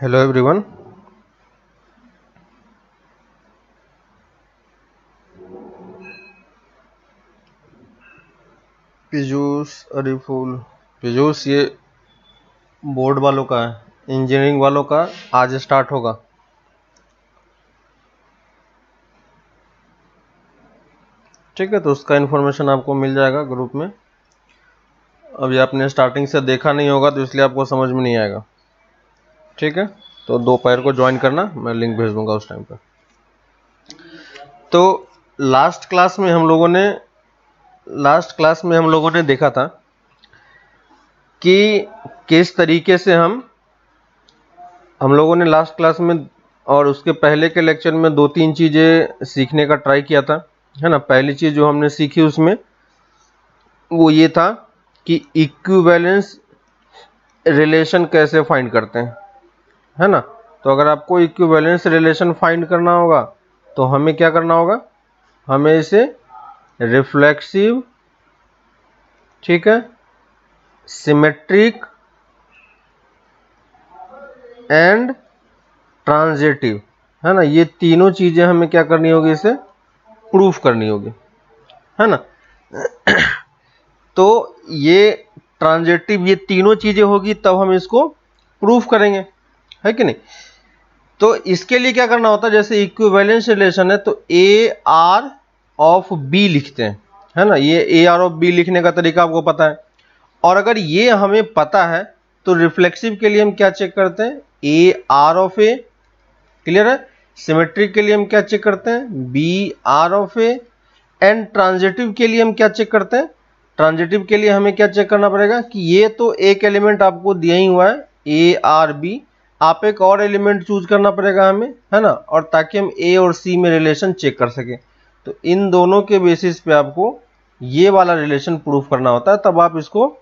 Hello everyone. Piyush अरिफुल Piyush ये board वालों का है, इंजीनियरिंग वालों का आज स्टार्ट होगा। ठीक है, तो उसका इन्फॉर्मेशन आपको मिल जाएगा ग्रुप में। अभी आपने स्टार्टिंग से देखा नहीं होगा तो इसलिए आपको समझ में नहीं आएगा। ठीक है, तो दोपहर को ज्वाइन करना, मैं लिंक भेज दूंगा उस टाइम पर। तो लास्ट क्लास में हम लोगों ने देखा था कि किस तरीके से हम लोगों ने लास्ट क्लास में और उसके पहले के लेक्चर में दो तीन चीज़ें सीखने का ट्राई किया था, है ना। पहली चीज़ जो हमने सीखी उसमें वो ये था कि इक्विवेलेंस रिलेशन कैसे फाइंड करते हैं, है ना। तो अगर आपको इक्विवेलेंस रिलेशन फाइंड करना होगा तो हमें क्या करना होगा, हमें इसे रिफ्लेक्सिव, ठीक है, सिमेट्रिक एंड ट्रांजिटिव, है ना, ये तीनों चीजें हमें क्या करनी होगी, इसे प्रूफ करनी होगी, है ना। तो ये ट्रांजिटिव, ये तीनों चीजें होगी तब हम इसको प्रूफ करेंगे, है कि नहीं। तो इसके लिए क्या करना होता है, जैसे इक्विवेलेंस रिलेशन है तो ए आर ऑफ बी लिखते हैं, है ना। ये ए आर ऑफ बी लिखने का तरीका आपको पता है। और अगर ये हमें पता है तो रिफ्लेक्सिव के लिए हम क्या चेक करते हैं, A R of A, clear है। सिमेट्रिक के लिए हम क्या चेक करते हैं, B R of A. And transitive के लिए हम क्या चेक करते हैं, ट्रांजिटिव के लिए हमें क्या चेक करना पड़ेगा कि ये तो एक एलिमेंट आपको दिया ही हुआ है ए आर बी, आप एक और एलिमेंट चूज करना पड़ेगा हमें, है ना, और ताकि हम ए और सी में रिलेशन चेक कर सके। तो इन दोनों के बेसिस पे आपको ये वाला रिलेशन प्रूफ करना होता है, तब आप इसको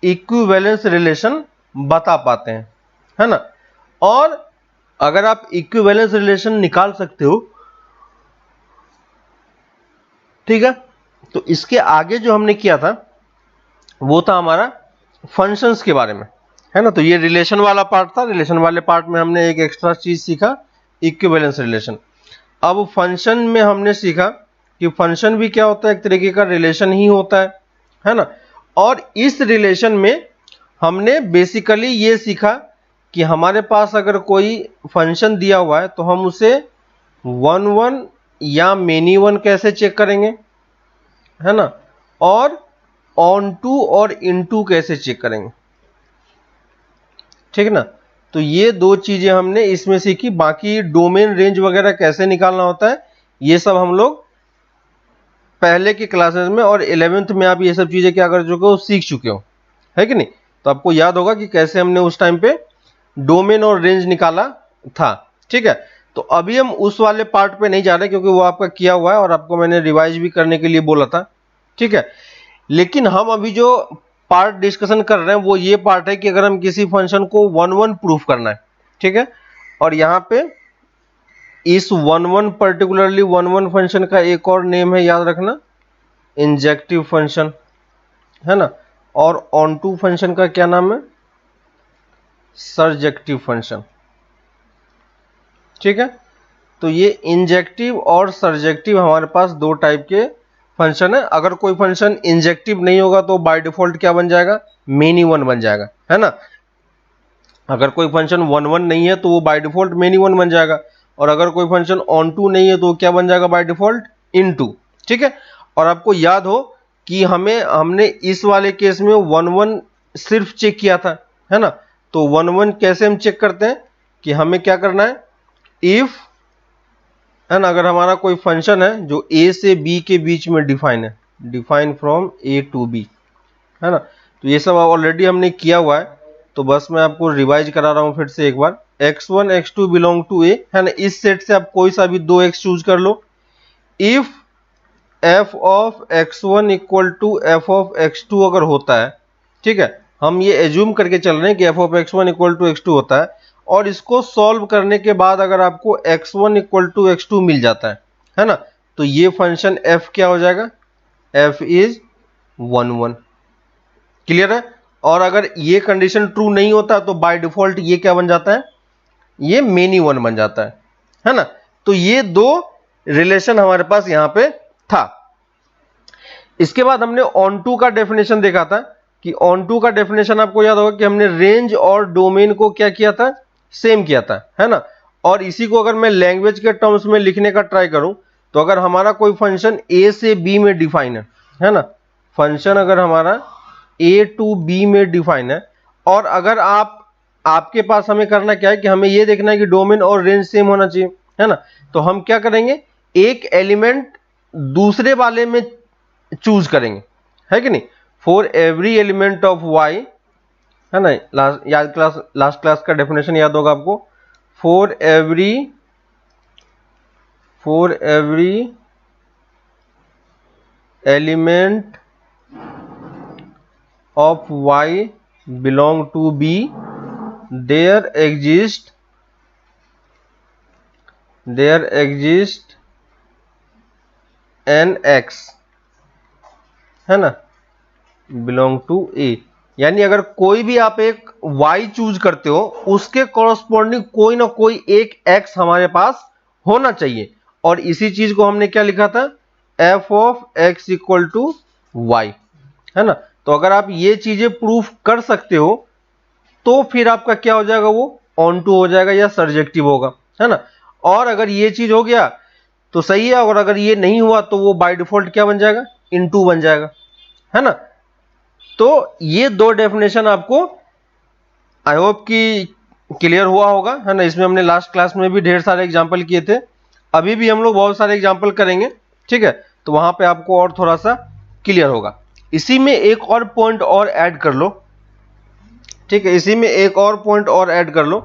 इक्विवेलेंस रिलेशन बता पाते हैं, है ना। और अगर आप इक्विवेलेंस रिलेशन निकाल सकते हो, ठीक है, तो इसके आगे जो हमने किया था वो था हमारा फंक्शंस के बारे में, है ना। तो ये रिलेशन वाला पार्ट था, रिलेशन वाले पार्ट में हमने एक एक्स्ट्रा चीज सीखा, इक्विवेलेंस रिलेशन। अब फंक्शन में हमने सीखा कि फंक्शन भी क्या होता है, एक तरीके का रिलेशन ही होता है ना। और इस रिलेशन में हमने बेसिकली ये सीखा कि हमारे पास अगर कोई फंक्शन दिया हुआ है तो हम उसे वन वन या मेनी वन कैसे चेक करेंगे, है ना, और ऑन टू और इन टू कैसे चेक करेंगे, ठीक है ना। तो ये दो चीजें हमने इसमें सीखी। बाकी डोमेन रेंज वगैरह कैसे निकालना होता है ये सब हम लोग पहले की क्लासेस में और 11th में आप ये सब चीजें क्या कर चुके हो, सीख चुके हो, है कि नहीं। तो आपको याद होगा कि कैसे हमने उस टाइम पे डोमेन और रेंज निकाला था, ठीक है। तो अभी हम उस वाले पार्ट पे नहीं जा रहे क्योंकि वो आपका किया हुआ है और आपको मैंने रिवाइज भी करने के लिए बोला था, ठीक है। लेकिन हम अभी जो पार्ट डिस्कशन कर रहे हैं वो ये पार्ट है कि अगर हम किसी फंक्शन को वन वन प्रूफ करना है, ठीक है, और यहां पे इस one one particularly one one function का एक और नेम है, याद रखना, इंजेक्टिव फंक्शन, है ना। और ऑन टू फंक्शन का क्या नाम है, सर्जेक्टिव फंक्शन, ठीक है। तो ये इंजेक्टिव और सर्जेक्टिव हमारे पास दो टाइप के फंक्शन है। अगर कोई फंक्शन इंजेक्टिव नहीं होगा तो बाय डिफॉल्ट क्या बन जाएगा, मेनी वन बन जाएगा, है ना। अगर कोई फंक्शन वन वन नहीं है तो वो बाय डिफॉल्ट मेनी वन बन जाएगा, और अगर कोई फंक्शन ऑन टू नहीं है तो क्या बन जाएगा, बाय डिफॉल्ट इन टू, ठीक है। और आपको याद हो कि हमने इस वाले केस में वन वन सिर्फ चेक किया था, है ना। तो वन वन कैसे हम चेक करते हैं कि हमें क्या करना है, इफ, है ना, अगर हमारा कोई फंक्शन है जो ए से बी के बीच में डिफाइन है, define from A to B, है ना। तो ये सब ऑलरेडी हमने किया हुआ है, तो बस मैं आपको रिवाइज करा रहा हूं फिर से एक बार। x1 x2 बिलोंग टू ए, है ना, इस सेट से आप कोई सा भी दो x चूज कर लो। If f of x1 equal to f of x2 अगर होता है, ठीक है, हम ये एज्यूम करके चल रहे हैं कि f of x1 equal to x2 होता है, और इसको सॉल्व करने के बाद अगर आपको x1 इक्वल टू x2 मिल जाता है ना, तो ये फंक्शन f क्या हो जाएगा, f is one one, clear है। और अगर ये कंडीशन ट्रू नहीं होता तो बाय डिफॉल्ट ये क्या बन जाता है, ये मेनी वन बन जाता है ना। तो ये दो रिलेशन हमारे पास यहां पे था। इसके बाद हमने ऑन टू का डेफिनेशन देखा था कि ऑन टू का डेफिनेशन आपको याद होगा कि हमने रेंज और डोमेन को क्या किया था, सेम किया था, है ना। और इसी को अगर मैं लैंग्वेज के टर्म्स में लिखने का ट्राई करूं तो अगर हमारा कोई फंक्शन ए से बी में डिफाइन है ना, फंक्शन अगर हमारा ए टू बी में डिफाइन है, और अगर आपके पास हमें करना क्या है कि हमें ये देखना है कि डोमेन और रेंज सेम होना चाहिए, है ना। तो हम क्या करेंगे, एक एलिमेंट दूसरे वाले में चूज करेंगे, है कि नहीं। For every element of Y, है ना, लास्ट क्लास का डेफिनेशन याद होगा आपको। फॉर एवरी एलिमेंट of y belong to B, there exist an x, है ना, belong to A। यानी अगर कोई भी आप एक y चूज करते हो उसके कॉरस्पॉन्डिंग कोई ना कोई एक x हमारे पास होना चाहिए, और इसी चीज को हमने क्या लिखा था, f of x equal to y, है ना। तो अगर आप ये चीजें प्रूफ कर सकते हो तो फिर आपका क्या हो जाएगा, वो ऑन टू हो जाएगा या सर्जेक्टिव होगा, है ना। और अगर ये चीज हो गया तो सही है, और अगर ये नहीं हुआ तो वो बाय डिफॉल्ट क्या बन जाएगा, इनटू बन जाएगा, है ना। तो ये दो डेफिनेशन आपको आई होप कि क्लियर हुआ होगा, है ना। इसमें हमने लास्ट क्लास में भी ढेर सारे एग्जाम्पल किए थे, अभी भी हम लोग बहुत सारे एग्जाम्पल करेंगे, ठीक है। तो वहां पे आपको और थोड़ा सा क्लियर होगा। इसी में एक और पॉइंट और ऐड कर लो, ठीक है, इसी में एक और पॉइंट और ऐड कर लो।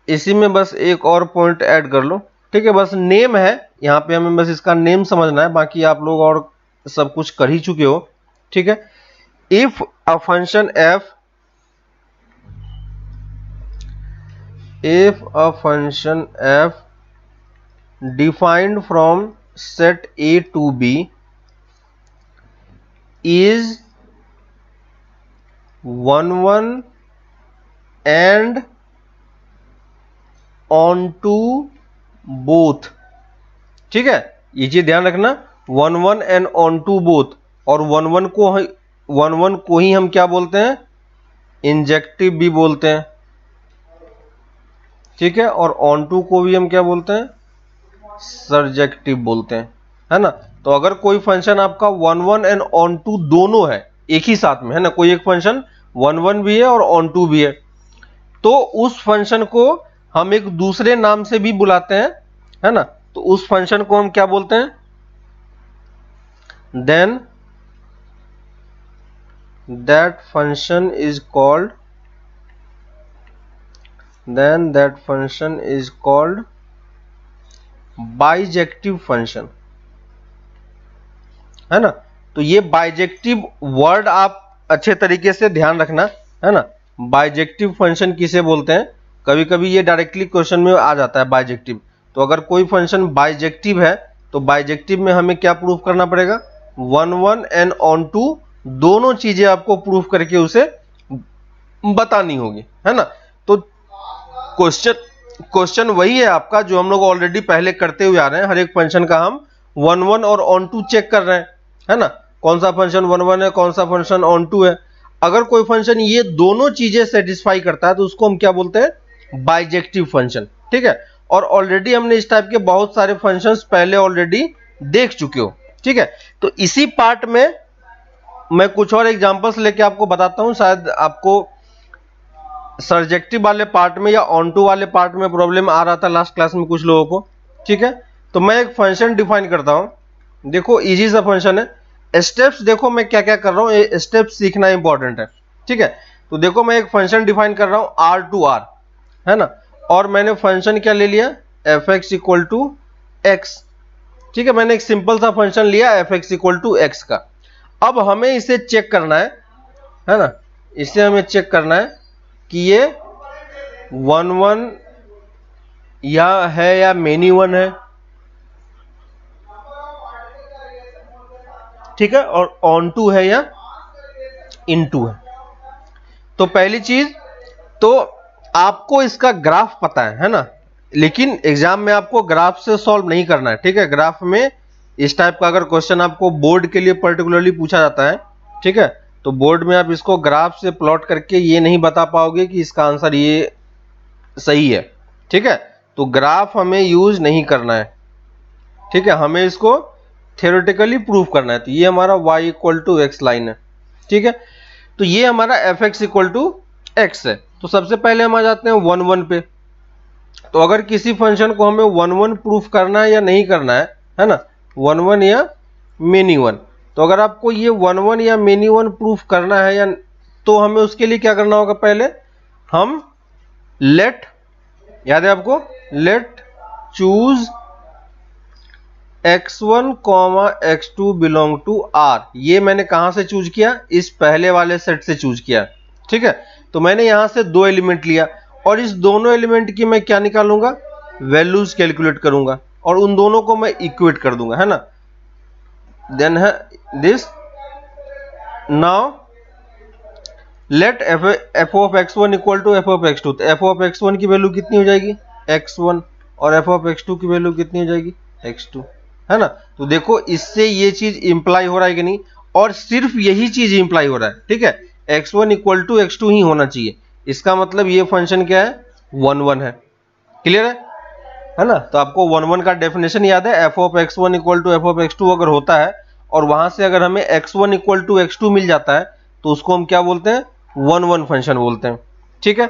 इसी में बस एक और पॉइंट ऐड कर लो, ठीक है। बस नेम है यहां पे, हमें बस इसका नेम समझना है, बाकी आप लोग और सब कुछ कर ही चुके हो, ठीक है। If a function f defined from set A to B is 1 1 and on to both, ठीक है, ये चीज ध्यान रखना, 1 1 and on to both, और 1 1 को ही हम क्या बोलते हैं, इंजेक्टिव भी बोलते हैं, ठीक है, और on to को भी हम क्या बोलते हैं, सर्जेक्टिव बोलते हैं, है ना। तो अगर कोई फंक्शन आपका 1 1 एंड ऑन टू दोनों है एक ही साथ में, है ना, कोई एक फंक्शन 1 1 भी है और ऑन टू भी है, तो उस फंक्शन को हम एक दूसरे नाम से भी बुलाते हैं, है ना। तो उस फंक्शन को हम क्या बोलते हैं, then that function is called bijective function, है ना। तो ये बाइजेक्टिव वर्ड आप अच्छे तरीके से ध्यान रखना, है ना। बाइजेक्टिव फंक्शन किसे बोलते हैं, कभी कभी ये डायरेक्टली क्वेश्चन में आ जाता है बाइजेक्टिव। तो अगर कोई फंक्शन बाइजेक्टिव है तो बाइजेक्टिव में हमें क्या प्रूफ करना पड़ेगा, 1 1 एंड ऑन टू दोनों चीजें आपको प्रूफ करके उसे बतानी होगी, है ना। तो क्वेश्चन वही है आपका जो हम लोग ऑलरेडी पहले करते हुए आ रहे हैं, हर एक फंक्शन का हम 1 1 और ऑन टू चेक कर रहे हैं, है ना। कौन सा फंक्शन 1 1 है, कौन सा फंक्शन ऑन टू है। अगर कोई फंक्शन ये दोनों चीजें सेटिस्फाई करता है तो उसको हम क्या बोलते हैं, बाइजेक्टिव फंक्शन, ठीक है। और ऑलरेडी हमने इस टाइप के बहुत सारे फंक्शंस पहले ऑलरेडी देख चुके हो, ठीक है। तो इसी पार्ट में मैं कुछ और एग्जांपल्स लेके आपको बताता हूं, शायद आपको सर्जेक्टिव वाले पार्ट में या ऑन टू वाले पार्ट में प्रॉब्लम आ रहा था लास्ट क्लास में कुछ लोगों को, ठीक है। तो मैं एक फंक्शन डिफाइन करता हूं, देखो इजी सा फंक्शन है, स्टेप्स देखो मैं क्या क्या कर रहा हूं, ये स्टेप्स सीखना इंपॉर्टेंट है, ठीक है। तो देखो मैं एक फंक्शन डिफाइन कर रहा हूं r टू r, है ना, और मैंने फंक्शन क्या ले लिया, fx इक्वल टू x, ठीक है। मैंने एक सिंपल सा फंक्शन लिया fx इक्वल टू x का। अब हमें इसे चेक करना है ना, इसे हमें चेक करना है कि ये 1 1 या मेनी वन है, ठीक है, और ऑन टू है या इन टू है। तो पहली चीज तो आपको इसका ग्राफ पता है ना, लेकिन एग्जाम में आपको ग्राफ से सॉल्व नहीं करना है, ठीक है। ग्राफ में इस टाइप का अगर क्वेश्चन आपको बोर्ड के लिए पर्टिकुलरली पूछा जाता है, ठीक है, तो बोर्ड में आप इसको ग्राफ से प्लॉट करके ये नहीं बता पाओगे कि इसका आंसर ये सही है, ठीक है। तो ग्राफ हमें यूज नहीं करना है, ठीक है, हमें इसको थ्योरेटिकली प्रूव करना है। तो ये हमारा y equal to X line है, ठीक है। तो ये हमारा F x equal to X है। तो सबसे पहले हम आ जाते हैं 1 1 पे। तो अगर किसी फंक्शन को हमें 1 1 प्रूफ करना है या नहीं करना है ना, 1 1 या मेनी 1, तो अगर आपको ये 1 1 या मेनी 1 प्रूफ करना है या, तो हमें उसके लिए क्या करना होगा, पहले हम लेट, याद है आपको, let choose x1 x2 belong to r। ये मैंने कहां से चूज किया, इस पहले वाले सेट से चूज किया, ठीक है। तो मैंने यहां से 2 एलिमेंट लिया और इस दोनों एलिमेंट की मैं क्या निकालूंगा, वैल्यूज कैलकुलेट करूंगा और उन दोनों को मैं इक्वेट कर दूंगा, है ना। देन है this, now let F of x1 equal to F of x2। तो एफ ऑफ x1 की वैल्यू कितनी हो जाएगी, x1, और एफ ऑफ x2 की वैल्यू कितनी हो जाएगी, x2, है ना। तो देखो इससे ये चीज इंप्लाई हो रहा है कि नहीं, और सिर्फ यही चीज इंप्लाई हो रहा है, ठीक है। x1 इक्वल टू x2 ही होना चाहिए, इसका मतलब ये फंक्शन क्या है, 1 1 है। क्लियर है ना। तो आपको 1 1 का डेफिनेशन याद है, F of x1 equal to F of x2 अगर होता है और वहां से अगर हमें x1 इक्वल टू x2 मिल जाता है तो उसको हम क्या बोलते हैं, 1 1 फंक्शन बोलते हैं, ठीक है।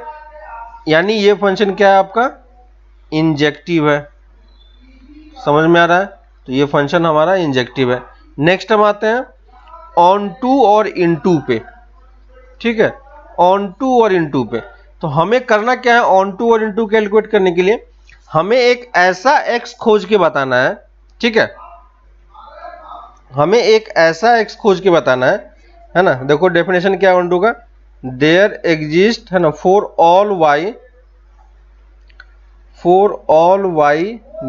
यानी ये फंक्शन क्या है आपका, इंजेक्टिव है। समझ में आ रहा है। तो ये फंक्शन हमारा इंजेक्टिव है। नेक्स्ट हम आते हैं ऑन टू और इन टू पे, ठीक है, ऑन टू और इन टू पे। तो हमें करना क्या है, ऑन टू और इन टू कैलकुलेट करने के लिए हमें एक ऐसा x खोज के बताना है, ठीक है, हमें एक ऐसा x खोज के बताना है ना। देखो डेफिनेशन क्या है ऑन टू का, देयर एग्जिस्ट, है ना, for all y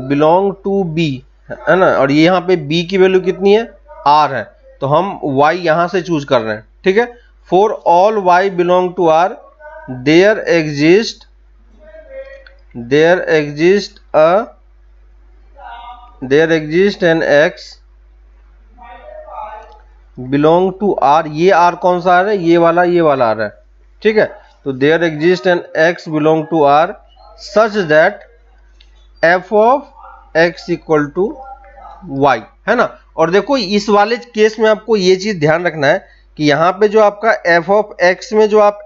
belong to b, है ना, और ये यहाँ पे b की वैल्यू कितनी है, r है, तो हम y यहां से चूज कर रहे हैं, ठीक है। For all y belong to r there exist an x belong to r। ये r कौन सा r है, ये वाला r है, ठीक है। तो there exist an x belong to r such that f of x equal to y, है ना। और देखो इस वाले केस में आपको ये चीज ध्यान रखना है कि यहाँ पे जो आपका f ऑफ x में जो आप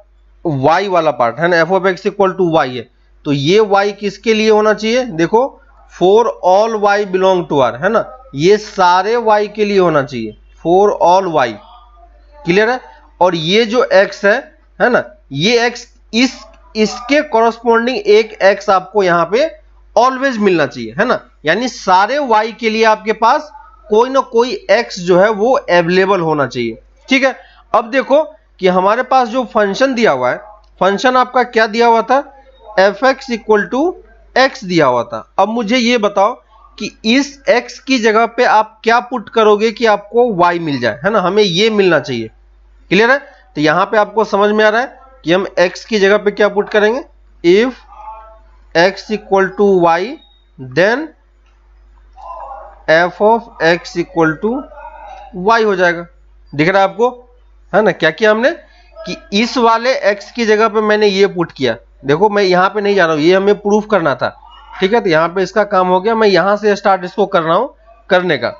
y वाला पार्ट है ना, f of x equal to y है, तो ये y किसके लिए होना चाहिए, देखो for all y belong to r, है ना, ये सारे y के लिए होना चाहिए, फॉर ऑल y। क्लियर है। और ये जो x है ना, ये x इसके कॉरस्पॉन्डिंग एक x आपको यहाँ पे ऑलवेज मिलना चाहिए, है ना। यानी सारे y के लिए आपके पास कोई ना कोई x जो है वो अवेलेबल होना चाहिए, ठीक है। अब देखो कि हमारे पास जो फंक्शन दिया हुआ है, फंक्शन आपका क्या दिया हुआ था, F x equal to X दिया हुआ था। अब मुझे ये बताओ कि इस x की जगह पे आप क्या पुट करोगे कि आपको y मिल जाए, है ना, हमें ये मिलना चाहिए। क्लियर है। तो यहां पे आपको समझ में आ रहा है कि हम x की जगह पे क्या पुट करेंगे, if x equal to Y then f of x equal to Y हो जाएगा। दिख रहा है आपको, है ना। क्या किया हमने कि इस वाले x की जगह पे मैंने ये पुट किया। देखो मैं यहां पे नहीं जा रहा हूं, ये हमें प्रूफ करना था, ठीक है। तो यहां पे इसका काम हो गया, मैं यहां से स्टार्ट इसको कर रहा हूं करने का,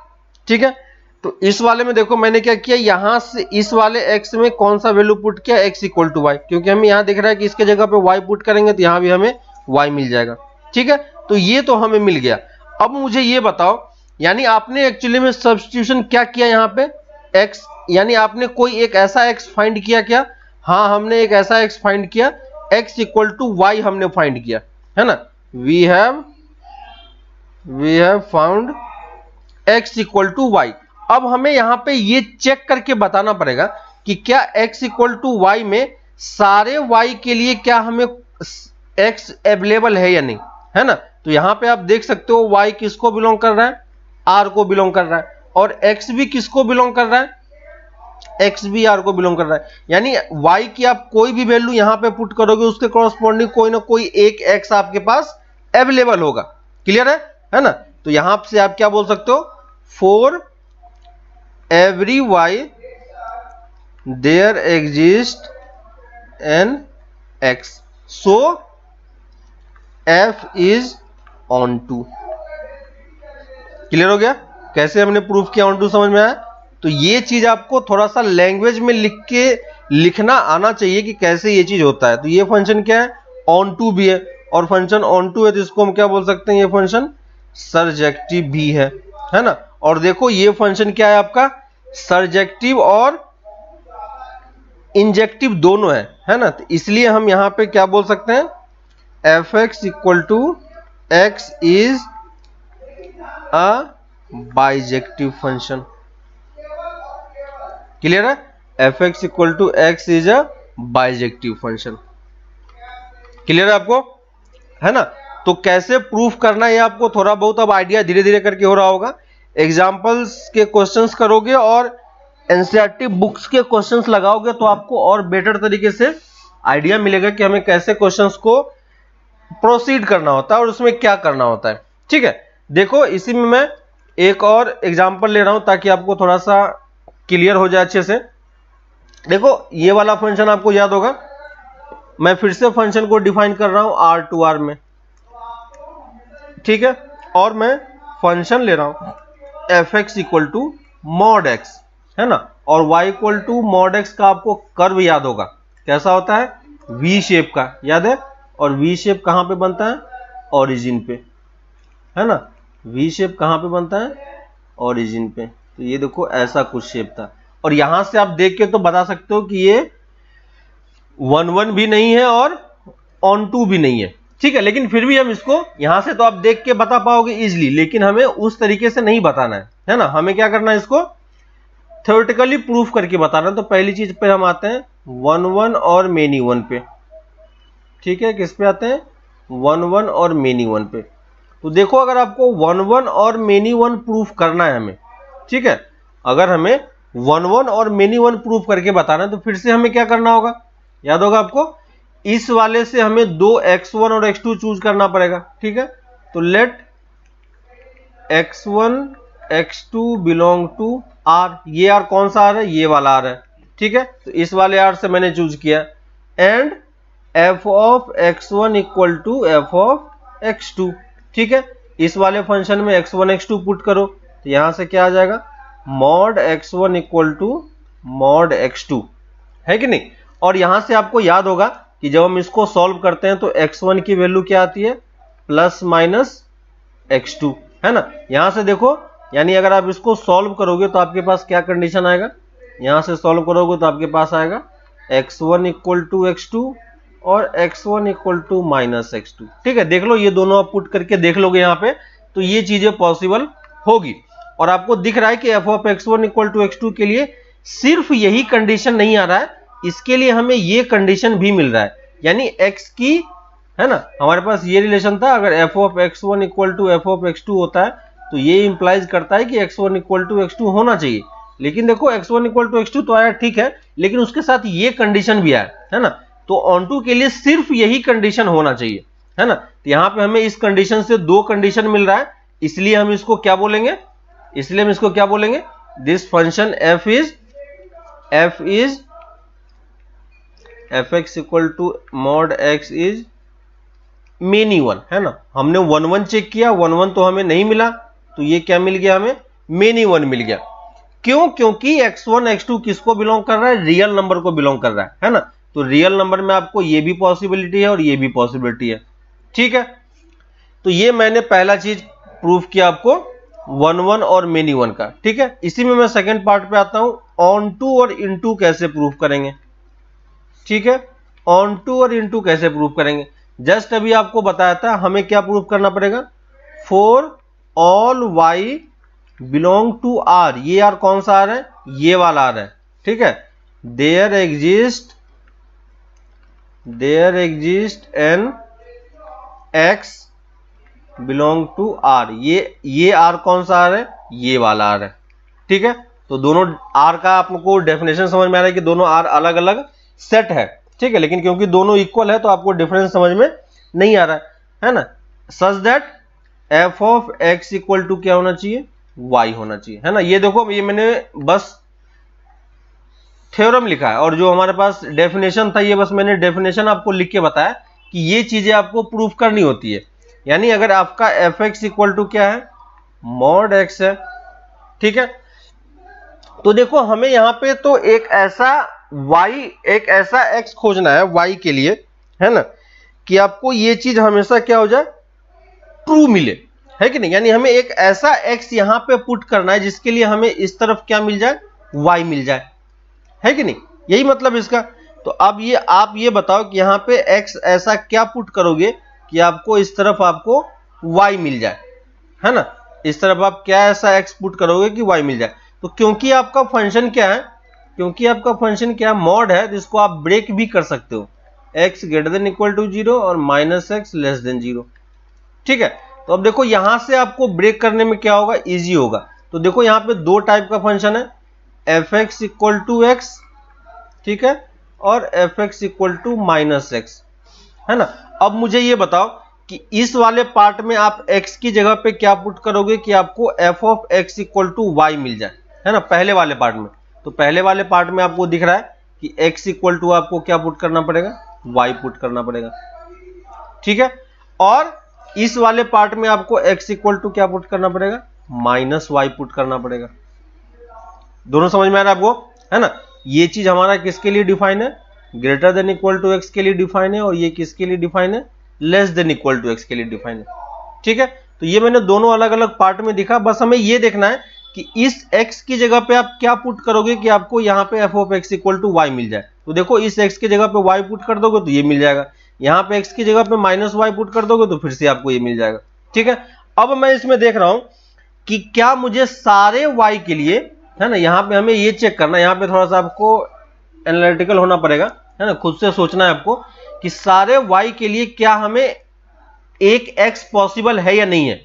ठीक है। तो इस वाले में देखो मैंने क्या किया, यहां से इस वाले x में कौन सा वैल्यू पुट किया, x इक्वल टू वाई, क्योंकि हमें यहां दिख रहा है कि इसके जगह पे y पुट करेंगे तो यहां भी हमें y मिल जाएगा, ठीक है। तो ये तो हमें मिल गया। अब मुझे ये बताओ, यानी आपने एक्चुअली में सब्स्टिट्यूशन क्या किया यहाँ पे, x, यानी आपने कोई एक ऐसा x फाइंड किया क्या, हाँ हमने एक ऐसा x फाइंड किया, x इक्वल टू वाई हमने फाइंड किया, है ना। We have found x equal to Y. अब हमें यहां पे ये चेक करके बताना पड़ेगा कि क्या x इक्वल टू वाई में सारे y के लिए क्या हमें x अवेलेबल है या नहीं, है ना। तो यहां पे आप देख सकते हो y किसको बिलोंग कर रहा है, r को बिलोंग कर रहा है, और x भी किसको बिलोंग कर रहा है, एक्स भी आर को बिलोंग कर रहा है, यानी वाई की आप कोई भी वैल्यू यहां पे पुट करोगे उसके कॉरस्पॉन्डिंग कोई ना कोई एक एक्स आपके पास अवेलेबल होगा। क्लियर है ना? तो यहां से आप क्या बोल सकते हो, for every Y there exist an X so F is onto. Clear हो गया? कैसे हमने प्रूफ किया ऑन टू, समझ में आया? तो ये चीज आपको थोड़ा सा लैंग्वेज में लिखना आना चाहिए कि कैसे ये चीज होता है। तो ये फंक्शन क्या है, ऑन टू भी है, और फंक्शन ऑन टू है तो इसको हम क्या बोल सकते हैं, ये फंक्शन सर्जेक्टिव भी है ना? और देखो ये फंक्शन क्या है आपका, सर्जेक्टिव और इंजेक्टिव दोनों है ना? तो इसलिए हम यहां पे क्या बोल सकते हैं, f x equal to x is a bijective function. Clear है? F x equal to x is a bijective function. Clear है आपको, है ना? तो कैसे प्रूफ करना है आपको थोड़ा बहुत अब आइडिया धीरे धीरे करके हो रहा होगा। एग्जाम्पल्स के क्वेश्चंस करोगे और एनसीईआरटी बुक्स के क्वेश्चंस लगाओगे तो आपको और बेटर तरीके से आइडिया मिलेगा कि हमें कैसे क्वेश्चंस को प्रोसीड करना होता है और उसमें क्या करना होता है। ठीक है, देखो इसी में मैं एक और एग्जाम्पल ले रहा हूं ताकि आपको थोड़ा सा क्लियर हो जाए अच्छे से। देखो ये वाला फंक्शन आपको याद होगा, मैं फिर से फंक्शन को डिफाइन कर रहा हूं आर टू आर में। ठीक है, और मैं फंक्शन ले रहा हूं F x equal to mod X, है ना? और y equal to mod X का आपको कर्व याद होगा, कैसा होता है, वी शेप का, याद है? और वी शेप कहां पे बनता है, ओरिजिन पे, है ना? वी शेप कहां पे बनता है, ओरिजिन पे। तो ये देखो ऐसा कुछ शेप था, और यहां से आप देख के तो बता सकते हो कि ये 1 1 भी नहीं है और ऑन टू भी नहीं है। ठीक है, लेकिन फिर भी हम इसको यहां से तो आप देख के बता पाओगे इजिली, लेकिन हमें उस तरीके से नहीं बताना है ना? हमें क्या करना है, इसको थ्योरेटिकली प्रूफ करके बताना है। तो पहली चीज पे हम आते हैं 1 1 और मेनी 1 पे। ठीक है, किस पे आते हैं, 1 1 और मेनी 1 पे। तो देखो अगर आपको 1 1 और मेनी 1 प्रूफ करना है हमें, ठीक है, अगर हमें 1 1 और मेनी 1 प्रूफ करके बताना है तो फिर से हमें क्या करना होगा, याद होगा आपको, इस वाले से हमें दो x1 और x2 चूज करना पड़ेगा। ठीक है, तो let x1 x2 belong to r। ये r कौन सा r है, ये वाला r है। ठीक है, तो इस वाले r से मैंने चूज किया, and f of x1 equal to f of x2। ठीक है, इस वाले फंक्शन में x1 x2 पुट करो तो यहां से क्या आ जाएगा, mod x1 equal to mod x2, है कि नहीं? और यहां से आपको याद होगा कि जब हम इसको सॉल्व करते हैं तो x1 की वैल्यू क्या आती है, प्लस माइनस x2, है ना? यहां से देखो, यानी अगर आप इसको सॉल्व करोगे तो आपके पास क्या कंडीशन आएगा, यहां से सॉल्व करोगे तो आपके पास आएगा x1 इक्वल टू x2 और x1 equal to minus x2। ठीक है, देख लो, ये दोनों आप पुट करके देख लोगे यहां पे तो ये चीजें पॉसिबल होगी। और आपको दिख रहा है कि f of x1 equal to x2 के लिए सिर्फ यही कंडीशन नहीं आ रहा है, इसके लिए हमें ये कंडीशन भी मिल रहा है, यानी x की, है ना, हमारे पास ये रिलेशन था, अगर f of x1 equal to f of x2 होता है तो ये इंप्लाइज करता है कि x1 इक्वल टू x2 होना चाहिए। लेकिन देखो x1 इक्वल टू x2 तो आया, ठीक है, लेकिन उसके साथ ये कंडीशन भी आया, है ना? तो ऑन टू के लिए सिर्फ यही कंडीशन होना चाहिए, है ना? तो यहां पे हमें इस कंडीशन से दो कंडीशन मिल रहा है, इसलिए हम इसको क्या बोलेंगे, इसलिए हम इसको क्या बोलेंगे, this function f is F x equal to mod X is many 1, है ना? हमने 1 1 चेक किया, 1 1 तो हमें नहीं मिला, तो ये क्या मिल गया, हमें मेनी 1 मिल गया। क्यों? क्योंकि x1 x2 किसको बिलोंग कर रहा है, रियल नंबर को बिलोंग कर रहा है ना? तो रियल नंबर में आपको ये भी पॉसिबिलिटी है और ये भी पॉसिबिलिटी है। ठीक है, तो ये मैंने पहला चीज प्रूफ किया आपको 1 1 और मेनी 1 का। ठीक है, इसी में मैं सेकंड पार्ट पे आता हूं, ऑन टू और इन टू कैसे प्रूफ करेंगे। ठीक है, ऑन टू और इन टू कैसे प्रूफ करेंगे, जस्ट अभी आपको बताया था, हमें क्या प्रूफ करना पड़ेगा, for all y belong to r। ये r कौन सा r है, ये वाला r है। ठीक है, there exist an x belong to r। ये r कौन सा r है, ये वाला r है। ठीक है, तो दोनों आर का आपको डेफिनेशन समझ में आ रहा है कि दोनों आर अलग अलग सेट है, ठीक है, लेकिन क्योंकि दोनों इक्वल है तो आपको डिफरेंस समझ में नहीं आ रहा है ना। Such that F of X equal to क्या होना चाहिए, वाई होना चाहिए, है ना। ये देखो, ये मैंने बस थ्योरम लिखा है और जो हमारे पास डेफिनेशन था ये बस मैंने डेफिनेशन आपको लिख के बताया कि ये चीजें आपको प्रूफ करनी होती है। यानी अगर आपका एफ एक्स इक्वल टू क्या है, मॉड एक्स है, ठीक है, तो देखो हमें यहां पे तो एक ऐसा y, एक ऐसा x खोजना है y के लिए, है ना, कि आपको ये चीज हमेशा क्या हो जाए, ट्रू मिले, है कि नहीं। यानी हमें एक ऐसा x यहां पे पुट करना है जिसके लिए हमें इस तरफ क्या मिल जाए, y मिल जाए, है कि नहीं, यही मतलब इसका। तो अब ये आप ये बताओ कि यहां पे x ऐसा क्या पुट करोगे कि आपको इस तरफ आपको y मिल जाए, है ना। इस तरफ आप क्या ऐसा x पुट करोगे कि y मिल जाए। तो क्योंकि आपका फंक्शन क्या है, क्योंकि आपका फंक्शन क्या मॉड है, जिसको आप ब्रेक भी कर सकते हो, x greater than equal to 0 और माइनस एक्स लेस देन 0, ठीक है। तो अब देखो यहां से आपको ब्रेक करने में क्या होगा, इजी होगा। तो देखो यहां पे दो टाइप का फंक्शन है, F x equal to X, ठीक है, और F x equal to minus X, है ना। अब मुझे ये बताओ कि इस वाले पार्ट में आप x की जगह पे क्या पुट करोगे कि आपको f of x equal to y मिल जाए, है ना, पहले वाले पार्ट में। तो पहले वाले पार्ट में आपको दिख रहा है कि x इक्वल टू आपको क्या पुट करना पड़ेगा, y पुट करना पड़ेगा, ठीक है। और इस वाले पार्ट में आपको x इक्वल टू क्या पुट करना पड़ेगा, माइनस वाई पुट करना पड़ेगा। दोनों समझ में आ रहा है आपको, है ना। ये चीज हमारा किसके लिए डिफाइन है, greater than equal to X के लिए डिफाइन है, और ये किसके लिए डिफाइन है, less than equal to X के लिए डिफाइन है, ठीक है। तो ये मैंने दोनों अलग अलग पार्ट में दिखा, बस हमें ये देखना है कि इस x की जगह पे आप क्या पुट करोगे कि आपको यहाँ पे f of x equal to y मिल जाए। तो देखो इस x की जगह पे y पुट कर दोगे तो ये मिल जाएगा, यहाँ पे x की जगह पे माइनस वाई पुट कर दोगे तो फिर से आपको ये मिल जाएगा, ठीक है। अब मैं इसमें देख रहा हूं कि क्या मुझे सारे y के लिए, है ना, यहाँ पे हमें ये चेक करना है, यहाँ पे थोड़ा सा आपको एनालिटिकल होना पड़ेगा, है ना, खुद से सोचना है आपको कि सारे y के लिए क्या हमें एक x पॉसिबल है या नहीं है,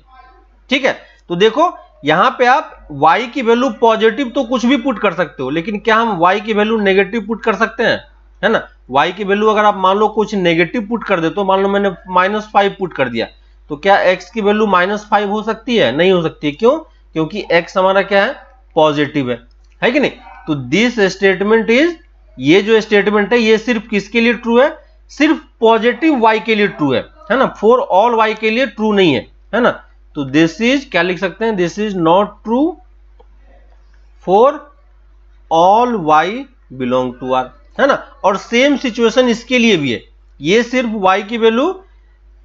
ठीक है। तो देखो यहां पे आप y की वैल्यू पॉजिटिव तो कुछ भी पुट कर सकते हो, लेकिन क्या हम y की वैल्यू नेगेटिव पुट कर सकते हैं, है ना। y की वैल्यू अगर आप मान लो कुछ नेगेटिव पुट कर देते हो, मान लो मैंने -5 पुट कर दिया, तो क्या x की वैल्यू -5 हो सकती है, नहीं हो सकती। क्यों, क्योंकि x हमारा क्या है, पॉजिटिव है कि नहीं। तो दिस स्टेटमेंट इज, ये जो स्टेटमेंट है ये सिर्फ किसके लिए ट्रू है, सिर्फ पॉजिटिव y के लिए ट्रू है ना, फॉर ऑल y के लिए ट्रू नहीं है ना। तो दिस इज क्या लिख सकते हैं, this is not true for all y belong to r, है ना। और सेम सिचुएशन इसके लिए भी है, ये सिर्फ y की वैल्यू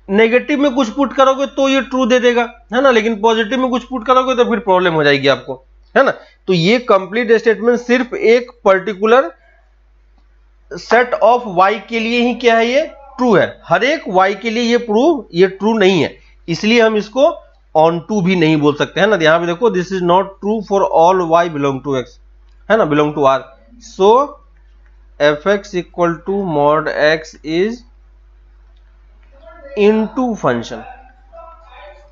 नेगेटिव में कुछ पुट करोगे तो ये ट्रू दे देगा, है ना, लेकिन पॉजिटिव में कुछ पुट करोगे तो फिर प्रॉब्लम हो जाएगी आपको, है ना। तो ये कंप्लीट स्टेटमेंट सिर्फ एक पर्टिकुलर सेट ऑफ y के लिए ही क्या है, ये ट्रू है। हर एक y के लिए ये ट्रू नहीं है, इसलिए हम इसको ऑन टू भी नहीं बोल सकते, है ना। यहां पे देखो this is not true for all y belong to x, है ना, belong to r। So F x equal to mod x is into function,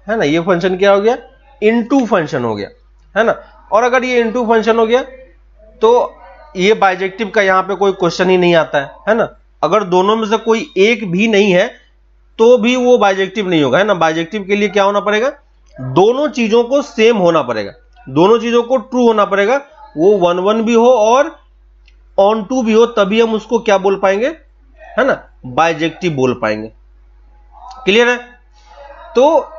है ना। ये फंक्शन क्या हो गया, इनटू फंक्शन हो गया, है ना। और अगर ये इनटू फंक्शन हो गया तो ये बाइजेक्टिव का यहां पे कोई क्वेश्चन ही नहीं आता है ना। अगर दोनों में से कोई एक भी नहीं है तो भी वो बाइजेक्टिव नहीं होगा, है ना। बाइजेक्टिव के लिए क्या होना पड़ेगा, दोनों चीजों को सेम होना पड़ेगा, दोनों चीजों को ट्रू होना पड़ेगा, वो 1 भी हो और ऑन टू भी हो, तभी हम उसको क्या बोल पाएंगे, है ना, बाइजेक्टिव बोल पाएंगे। क्लियर है। तो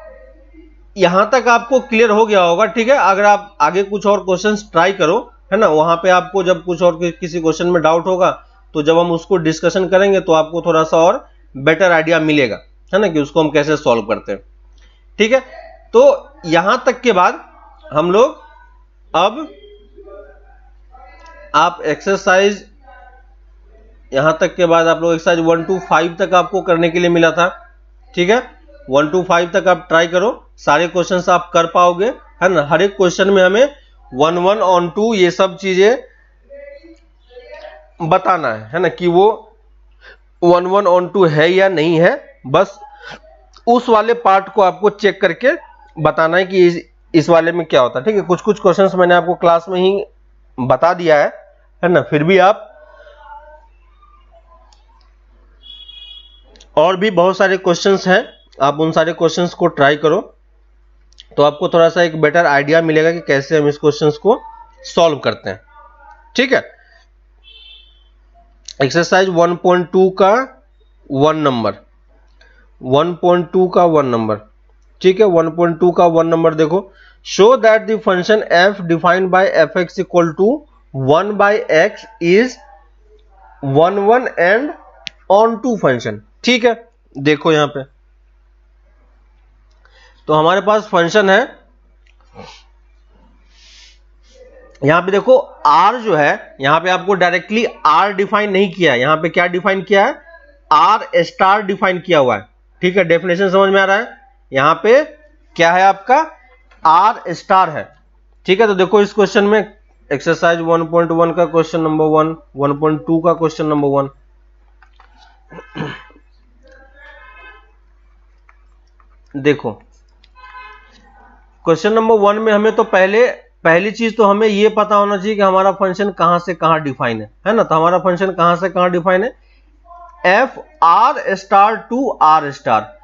यहां तक आपको क्लियर हो गया होगा, ठीक है। अगर आप आगे कुछ और क्वेश्चंस ट्राई करो, है ना, वहां पे आपको जब कुछ और किसी क्वेश्चन में डाउट होगा तो जब हम उसको डिस्कशन करेंगे तो आपको थोड़ा सा और बेटर आइडिया मिलेगा, है ना, कि उसको हम कैसे सॉल्व करते हैं, ठीक है। तो यहां तक के बाद हम लोग अब आप एक्सरसाइज, यहां तक के बाद आप लोग एक्सरसाइज 1 to 5 तक आपको करने के लिए मिला था, ठीक है। 1 to 5 तक आप ट्राई करो, सारे क्वेश्चंस आप कर पाओगे, है ना। हर एक क्वेश्चन में हमें 1 ऑन 2 ये सब चीजें बताना है ना, कि वो 1 ऑन 2 है या नहीं है। बस उस वाले पार्ट को आपको चेक करके बताना है कि इस वाले में क्या होता है, ठीक है। कुछ कुछ क्वेश्चंस मैंने आपको क्लास में ही बता दिया है ना, फिर भी आप और भी बहुत सारे क्वेश्चंस हैं, आप उन सारे क्वेश्चंस को ट्राई करो, तो आपको थोड़ा सा एक बेटर आइडिया मिलेगा कि कैसे हम इस क्वेश्चंस को सॉल्व करते हैं। ठीक है, एक्सरसाइज 1.2 का 1 नंबर, 1.2 का 1 नंबर, ठीक है, 1.2 का 1 नंबर देखो, show that the function f defined by F x equal to 1 by X is 1 1 and onto function. ठीक है, देखो यहां पे तो हमारे पास फंक्शन है, यहां पे देखो r जो है, यहां पे आपको डायरेक्टली r डिफाइन नहीं किया है, यहां पे क्या डिफाइन किया है, r स्टार डिफाइन किया हुआ है। ठीक है, डेफिनेशन समझ में आ रहा है, यहां पे क्या है आपका r स्टार है। ठीक है, तो देखो इस क्वेश्चन में एक्सरसाइज 1.1 का क्वेश्चन नंबर 1, 1.2 का क्वेश्चन नंबर 1, देखो क्वेश्चन नंबर 1 में हमें तो पहली चीज तो हमें यह पता होना चाहिए कि हमारा फंक्शन कहां से कहां डिफाइन है ना, तो हमारा फंक्शन कहां से कहां डिफाइन है, F R star to R star.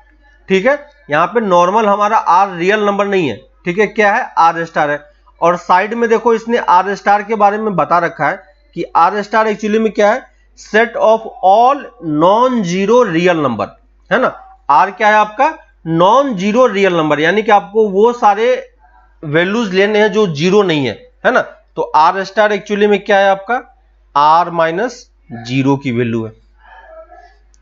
ठीक है, यहां पे नॉर्मल हमारा आर रियल नंबर नहीं है, ठीक है, क्या है, आर स्टार है, और साइड में देखो इसने आर स्टार के बारे में बता रखा है कि आर स्टार एक्चुअली में क्या है, set of all non zero real number, है ना, आर क्या है आपका, नॉन जीरो रियल नंबर, यानी कि आपको वो सारे वैल्यूज लेने हैं जो जीरो नहीं है ना, तो आर स्टार एक्चुअली में क्या है आपका, आर माइनस जीरो की वैल्यू है।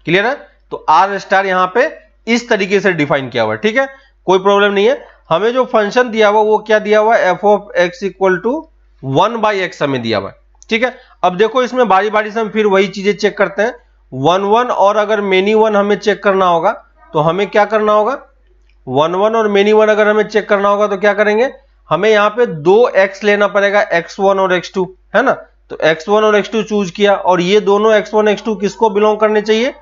क्लियर है, तो आर स्टार यहां पे इस तरीके से डिफाइन किया हुआ है। ठीक है, कोई प्रॉब्लम नहीं है, हमें जो फंक्शन दिया हुआ वो क्या दिया हुआ है, F of X equal to 1 by X हमें दिया हुआ है। ठीक है, अब देखो इसमें बारी बारी से हम फिर वही चीजें चेक करते हैं, 1 1 और अगर मेनी 1 हमें चेक करना होगा तो हमें क्या करना होगा, 1 1 और मेनी 1 अगर हमें चेक करना होगा तो क्या करेंगे, हमें यहां पे 2 x लेना पड़ेगा, x1 और x2, है ना, तो x1 और x2 चूज किया, और ये दोनों x1 x2 किसको बिलोंग करने चाहिए,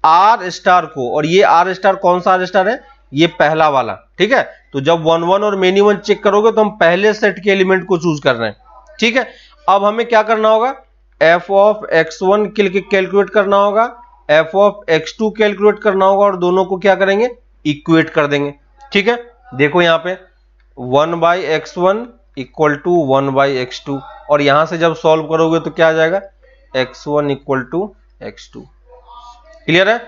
आर स्टार को, और ये आर स्टार कौन सा आर स्टार है, ये पहला वाला। ठीक है, तो जब 1 1 और मेनी 1 चेक करोगे तो हम पहले सेट के एलिमेंट को चूज कर रहे हैं। ठीक है, अब हमें क्या करना होगा, एफ ऑफ x1 कैलकुलेट करना होगा, एफ ऑफ x2 कैलकुलेट करना होगा, और दोनों को क्या करेंगे, इक्वेट कर देंगे। ठीक है, देखो यहां पे 1 by x1 equal to 1 by x2, और यहां से जब सॉल्व करोगे तो क्या आ जाएगा, x1 equal to x2। Clear है,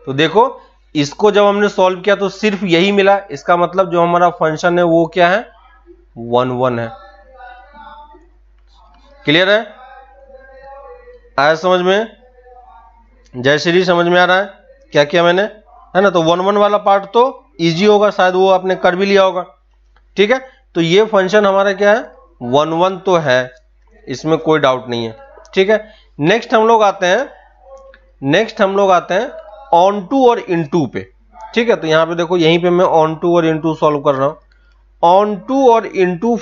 तो देखो इसको जब हमने सॉल्व किया तो सिर्फ यही मिला, इसका मतलब जो हमारा फंक्शन है वो क्या है, 1 1 है। क्लियर है, आया समझ में, जय श्री, समझ में आ रहा है क्या किया मैंने, है ना, तो 1 1 वाला पार्ट तो इजी होगा, शायद वो आपने कर भी लिया होगा। ठीक है, तो ये फंक्शन हमारा क्या है, 1 1 तो है, इसमें कोई डाउट नहीं है। ठीक है, नेक्स्ट हम लोग आते हैं ऑन टू और इन टू पे। ठीक है, तो यहां पे देखो, यहीं पे मैं ऑन टू और इन टू सॉल्व कर रहा हूं। ऑन टू और इन टू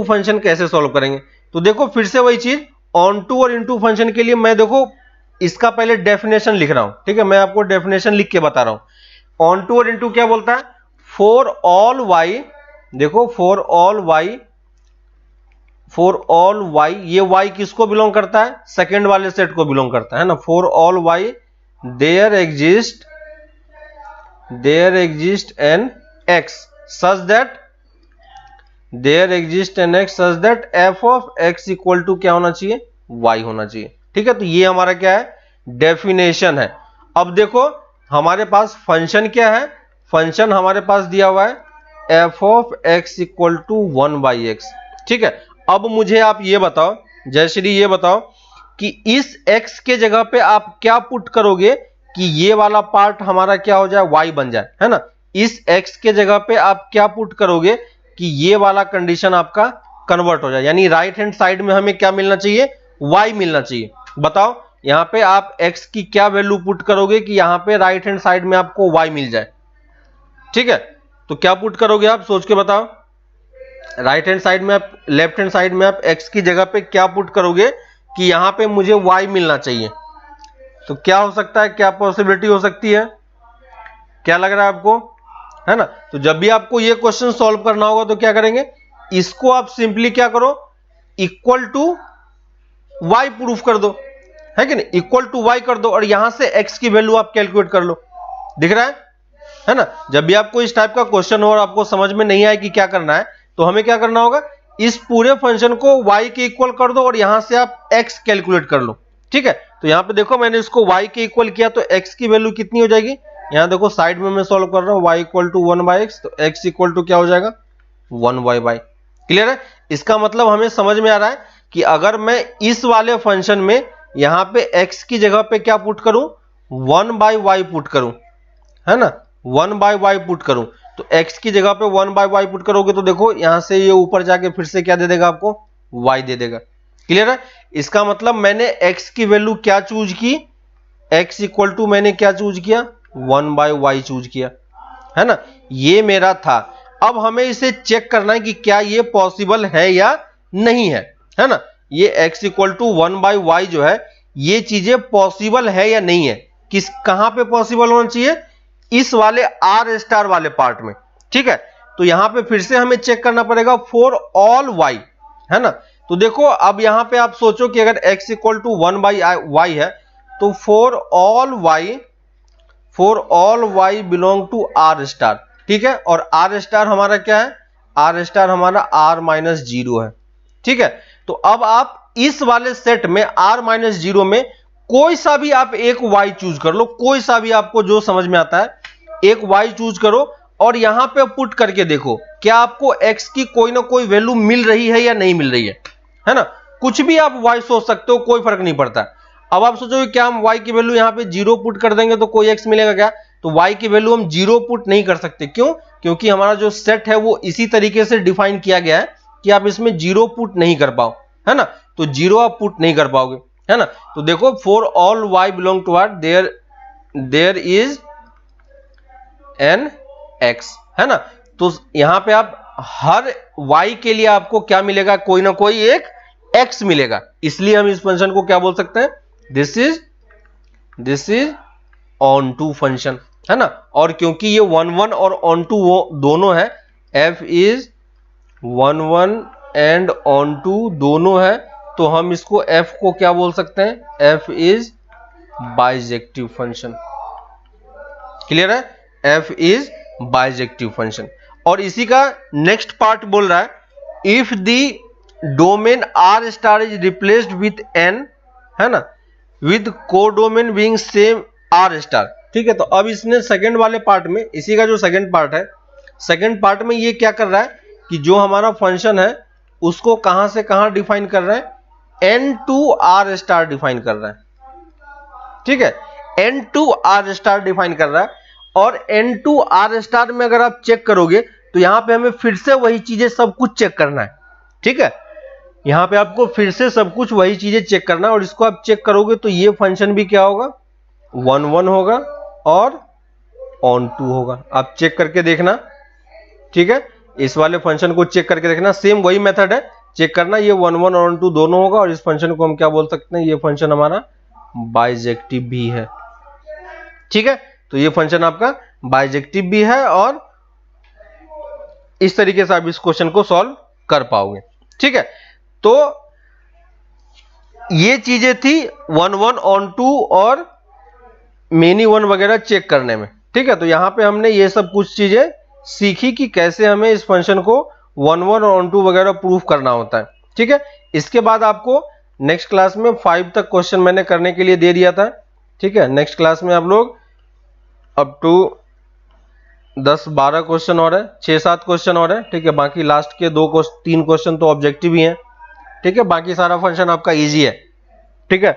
फंक्शन कैसे सॉल्व करेंगे, तो देखो फिर से वही चीज, ऑन टू और इन टू फंक्शन के लिए मैं देखो इसका पहले डेफिनेशन लिख रहा हूं। ठीक है, मैं आपको डेफिनेशन लिख के बता रहा हूं, ऑन टू और इन टू क्या बोलता है, फॉर ऑल वाई, देखो फॉर ऑल वाई, ये वाई किसको बिलोंग करता है, सेकेंड वाले सेट को बिलोंग करता है ना, for all Y there exist an X such that F of X equal to क्या होना चाहिए, वाई होना चाहिए। ठीक है, तो ये हमारा क्या है, डेफिनेशन है। अब देखो हमारे पास फंक्शन क्या है, फंक्शन हमारे पास दिया हुआ है F of X equal to 1 by X. ठीक है, अब मुझे आप ये बताओ, जयश्री ये बताओ कि इस x के जगह पे आप क्या पुट करोगे कि ये वाला पार्ट हमारा क्या हो जाए, y बन जाए, है ना, इस x के जगह पे आप क्या पुट करोगे कि ये वाला कंडीशन आपका कन्वर्ट हो जाए, यानी राइट हैंड साइड में हमें क्या मिलना चाहिए, y मिलना चाहिए। बताओ यहां पे आप x की क्या वैल्यू पुट करोगे कि यहां पे राइट हैंड साइड में आपको y मिल जाए। ठीक है, तो क्या पुट करोगे आप, सोच के बताओ, राइट हैंड साइड में आप, लेफ्ट हैंड साइड में आप x की जगह पे क्या पुट करोगे कि यहां पे मुझे y मिलना चाहिए, तो क्या हो सकता है, क्या पॉसिबिलिटी हो सकती है, क्या लग रहा है आपको, है ना, तो जब भी आपको ये क्वेश्चन सॉल्व करना होगा तो क्या करेंगे, इसको आप सिंपली क्या करो, इक्वल टू y प्रूफ कर दो, है कि नहीं, इक्वल टू y कर दो और यहां से x की वैल्यू आप कैलकुलेट कर लो। दिख रहा है ना। जब भी आपको इस टाइप का क्वेश्चन हो और आपको समझ में नहीं आए कि क्या करना है, तो हमें क्या करना होगा, इस पूरे फंक्शन को y के इक्वल कर दो और यहां से आप x कैलकुलेट कर लो। ठीक है, तो यहां पे देखो मैंने इसको y के इक्वल किया तो x की वैल्यू कितनी हो जाएगी, यहां देखो साइड में मैं सॉल्व कर रहा हूं, y इक्वल टू 1/x, तो x इक्वल टू क्या हो जाएगा 1y। क्लियर है। इसका मतलब हमें समझ में आ रहा है कि अगर मैं इस वाले फंक्शन में यहां पे x की जगह पे क्या पुट करूं, 1/y पुट करूं, है ना, 1/y पुट करूं, तो x की जगह पे 1/y पुट करोगे तो देखो यहां से ये ऊपर जाके फिर से क्या दे देगा आपको, y दे देगा। क्लियर है। इसका मतलब मैंने x की वैल्यू क्या चूज की, x इक्वल टू मैंने क्या चूज किया, 1/y चूज किया, है ना, ये मेरा था। अब हमें इसे चेक करना है कि क्या ये पॉसिबल है या नहीं है ना। ये x इक्वल टू 1/y जो है, ये चीजें पॉसिबल है या नहीं है, किस कहां पे पॉसिबल होना चाहिए, इस वाले आर स्टार वाले पार्ट में। ठीक है, तो यहां पे फिर से हमें चेक करना पड़ेगा फॉर ऑल y, है ना। तो देखो अब यहां पे आप सोचो कि अगर x इक्वल टू 1/y है तो for all y belong to R star. ठीक है, और आर स्टार हमारा क्या है, आर स्टार हमारा r-0 है। ठीक है, तो अब आप इस वाले सेट में r-0 में कोई सा भी आप एक y चूज कर लो, कोई सा भी आपको जो समझ में आता है एक y चूज करो और यहां पे पुट करके देखो क्या आपको x की कोई ना कोई वैल्यू मिल रही है या नहीं मिल रही है ना। कुछ भी आप y सोच सकते हो, कोई फर्क नहीं पड़ता। अब आप सोचो क्या हम y की वैल्यू यहां पे 0 पुट कर देंगे तो कोई x मिलेगा क्या, तो y की वैल्यू हम 0 पुट नहीं कर सकते। क्यों, क्योंकि हमारा जो सेट है वो इसी तरीके से डिफाइन किया गया है कि आप इसमें 0 पुट नहीं कर पाओ, है ना, तो 0 आप पुट नहीं कर पाओगे, है ना। तो देखो for all y belong to R there is an x, है ना। तो यहां पे आप हर y के लिए आपको क्या मिलेगा, कोई ना कोई एक x मिलेगा, इसलिए हम इस फंक्शन को क्या बोल सकते हैं, this is onto function, है ना। और क्योंकि ये 1 और ऑन टू वो दोनों है, f is 1 and onto दोनों है, तो हम इसको f को क्या बोल सकते हैं, f is bijective function. Clear है, f इज बाइजेक्टिव फंक्शन। और इसी का नेक्स्ट पार्ट बोल रहा है, if the domain R star is replaced with n, है ना, with codomain being same R star. ठीक है, तो अब इसने सेकंड वाले पार्ट में, इसी का जो सेकंड पार्ट है, सेकंड पार्ट में ये क्या कर रहा है कि जो हमारा फंक्शन है उसको कहां से कहां डिफाइन कर रहा है, n2r स्टार डिफाइन कर रहा है। ठीक है, n2r स्टार डिफाइन कर रहा है, और n2r स्टार में अगर आप चेक करोगे तो यहां पे हमें फिर से वही चीजें सब कुछ चेक करना है। ठीक है, यहां पे आपको फिर से सब कुछ वही चीजें चेक करना है, और इसको आप चेक करोगे तो ये फंक्शन भी क्या होगा, 1 होगा और ऑन टू होगा। आप चेक करके देखना। ठीक है, इस वाले फंक्शन को चेक करके देखना, सेम वही मेथड है, चेक करना, ये 1 और ऑन टू दोनों होगा, और इस फंक्शन को हम क्या बोल सकते हैं, ये फंक्शन हमारा बाइजेक्टिव भी है। ठीक है, तो ये फंक्शन आपका बाइजेक्टिव भी है, और इस तरीके से आप इस क्वेश्चन को सॉल्व कर पाओगे। ठीक है, तो ये चीजें थी 1 ऑन टू और मेनी वन वगैरह चेक करने में। ठीक है, तो यहां पे हमने ये सब कुछ चीजें सीखी कि कैसे हमें इस फंक्शन को 1 और ऑन टू वगैरह प्रूफ करना होता है। ठीक है, इसके बाद आपको नेक्स्ट क्लास में 5 तक क्वेश्चन मैंने करने के लिए दे दिया था। ठीक है, नेक्स्ट क्लास में आप लोग अप टू 10-12 क्वेश्चन और है, 6-7 क्वेश्चन और है। ठीक है, बाकी लास्ट के 3 क्वेश्चन तो ऑब्जेक्टिव ही हैं। ठीक है, बाकी सारा फंक्शन आपका इजी है। ठीक है,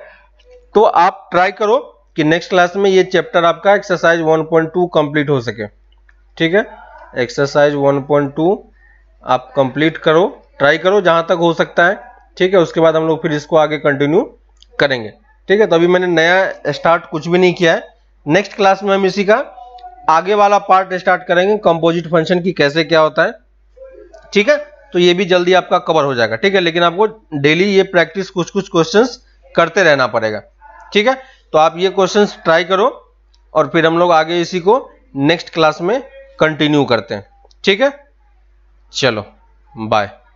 तो आप ट्राई करो कि नेक्स्ट क्लास में ये चैप्टर आपका एक्सरसाइज 1.2 कंप्लीट हो सके। ठीक है, एक्सरसाइज 1.2 आप कंप्लीट करो, ट्राई करो जहां तक हो सकता है। ठीक है, उसके बाद हम लोग फिर इसको आगे कंटिन्यू करेंगे। ठीक है, तो अभी मैंने नया स्टार्ट कुछ भी नहीं किया है। नेक्स्ट क्लास में हम इसी का आगे वाला पार्ट स्टार्ट करेंगे, कंपोजिट फंक्शन की कैसे क्या होता है। ठीक है, तो ये भी जल्दी आपका कवर हो जाएगा। ठीक है, लेकिन आपको डेली ये प्रैक्टिस कुछ क्वेश्चंस करते रहना पड़ेगा। ठीक है, तो आप ये क्वेश्चंस ट्राई करो, और फिर हम लोग आगे इसी को नेक्स्ट क्लास में कंटिन्यू करते हैं। ठीक है, चलो बाय।